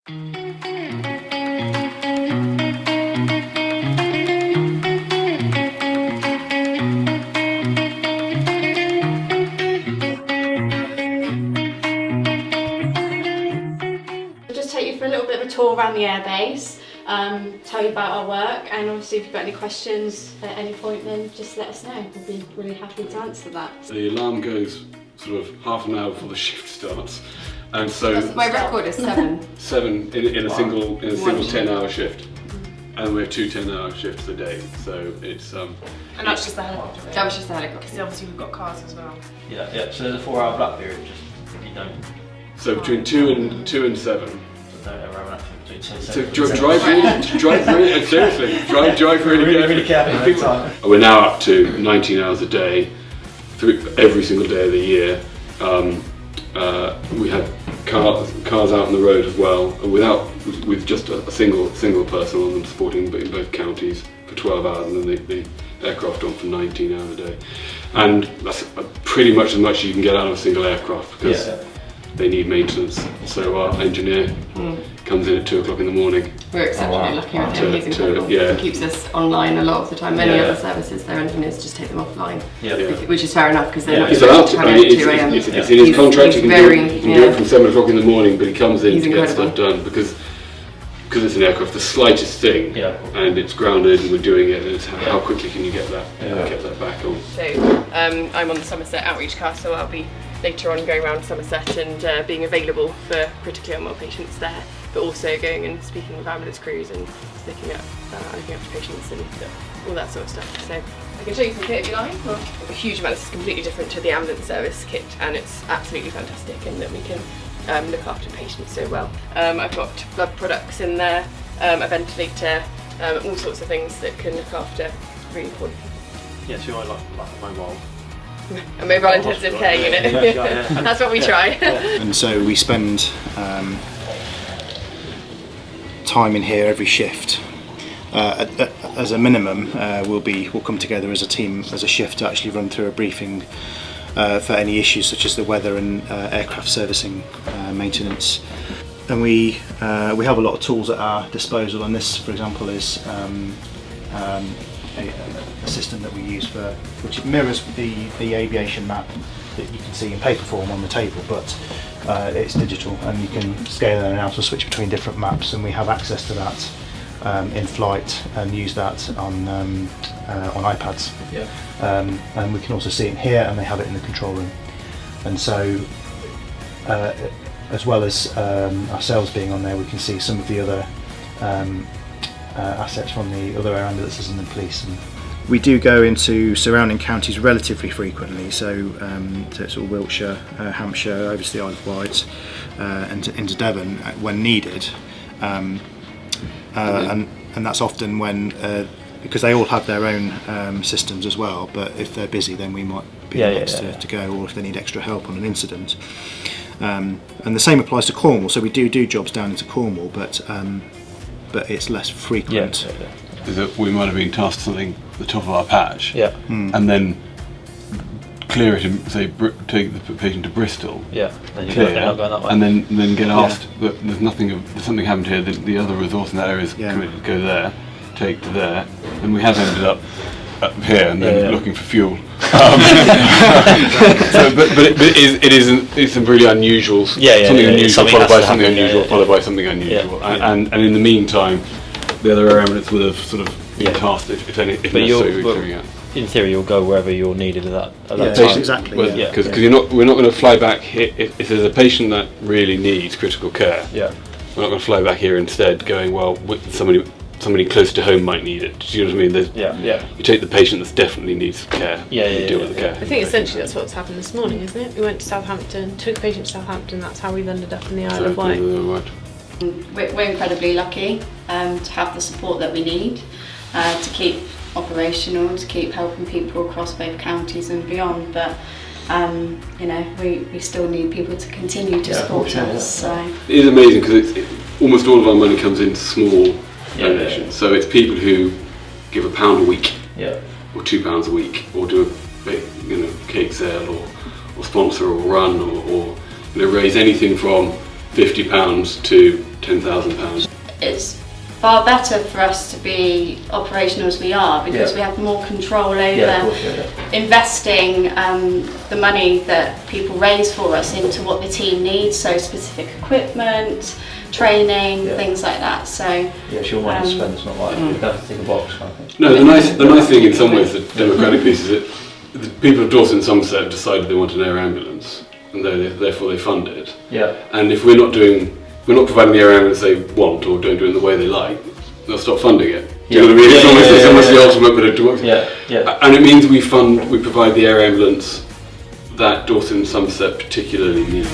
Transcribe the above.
Just take you for a little bit of a tour around the airbase, tell you about our work, and obviously if you've got any questions at any point, then just let us know. We'll be really happy to answer that. The alarm goes sort of half an hour before the shift starts, and so my record is 7. 7 in a single 10-hour shift, and we have 2 10-hour shifts a day. So it's And that's just the helicopter. That was just the helicopter. Because obviously we've got cars as well. Yeah, yeah. So there's a 4-hour black period, just if you don't. so between 2 and 7. So don't ever have an accident between 2 and So 7. drive really seriously, drive really carefully. We're now up to 19 hours a day, through every single day of the year. We have cars out on the road as well, with just a single person on them, supporting in both counties for 12 hours, and then the aircraft on for 19 hours a day. And that's pretty much as much as you can get out of a single aircraft, because they need maintenance. So our engineer comes in at 2 o'clock in the morning. We're exceptionally lucky with him. He's incredible. He keeps us online a lot of the time. Many other services, their engineers just take them offline, which is fair enough, because they're not He's allowed to. It's in his contract. He can do it from 7 o'clock in the morning, but he comes in to get stuff done because it's an aircraft. The slightest thing, and it's grounded, and we're doing it. And it's how quickly can you get that back on? So I'm on the Somerset outreach car, so I'll be later on going around Somerset and being available for critically unwell patients there, but also going and speaking with ambulance crews and looking after patients and all that sort of stuff. So I can show you some kit if you like. A huge amount. This is completely different to the ambulance service kit, and it's absolutely fantastic in that we can look after patients so well. I've got blood products in there, a ventilator, all sorts of things that can look after really poorly people. Yeah, so I like a mobile. A mobile intensive care unit. That's what we try. And so we spend time in here every shift. As a minimum, we'll come together as a team, as a shift, to actually run through a briefing for any issues such as the weather and aircraft servicing maintenance. And we have a lot of tools at our disposal, and this, for example, is a system that we use which mirrors the aviation map that you can see in paper form on the table, but it's digital, and you can scale in and out or switch between different maps, and we have access to that in flight and use that on iPads. And we can also see it here, and they have it in the control room. And so as well as ourselves being on there, we can see some of the other assets from the other air ambulances and the police. And we do go into surrounding counties relatively frequently, so it's all Wiltshire, Hampshire, over to the Isle of Wight, and into Devon when needed. And that's often when, because they all have their own systems as well, but if they're busy, then we might be next to go, or if they need extra help on an incident. And the same applies to Cornwall, so we do jobs down into Cornwall, but it's less frequent. That we might have been tasked something at the top of our patch, and then clear it and say take the patient to Bristol, then clear, not going that way. and then get asked that there's something happened here, the other resource in that area is committed to go there, take to there, and we have ended up here and then looking for fuel. It's a really unusual, something unusual followed by something unusual followed by something unusual, and in the meantime, the other air ambulance would have sort of been tasked if necessary with clearing out. In theory, you'll go wherever you're needed at that Yeah, time. exactly. Because we're not going to fly back here if there's a patient that really needs critical care. Yeah. We're not going to fly back here instead, going well. Somebody close to home might need it. Do you know what I mean? You take the patient that definitely needs care. Deal with the care. I think essentially that's what's happened this morning, isn't it? We went to Southampton, took the patient to Southampton. That's how we've ended up in the Isle of Wight. We're incredibly lucky to have the support that we need to keep operational, to keep helping people across both counties and beyond, but we still need people to continue to support us. So. It is amazing because almost all of our money comes in small donations. So it's people who give £1 a week, or £2 a week, or do a big, cake sale, or sponsor, or run, or raise anything from £50 to £10,000. It's far better for us to be operational as we are, because we have more control over investing the money that people raise for us into what the team needs, so specific equipment, training, things like that. So it's your money to spend. It's not like you have to tick a box kind of thing. No, the nice thing in some ways, the democratic piece, is that the people of Dorset and Somerset have decided they want an air ambulance, and therefore they fund it. Yeah. And if we're not providing the air ambulance they want, or don't do it in the way they like, they'll stop funding it. Do you know what I mean? It's almost the ultimate bit of democracy. Yeah. And it means we provide the air ambulance that Dorset and Somerset particularly need.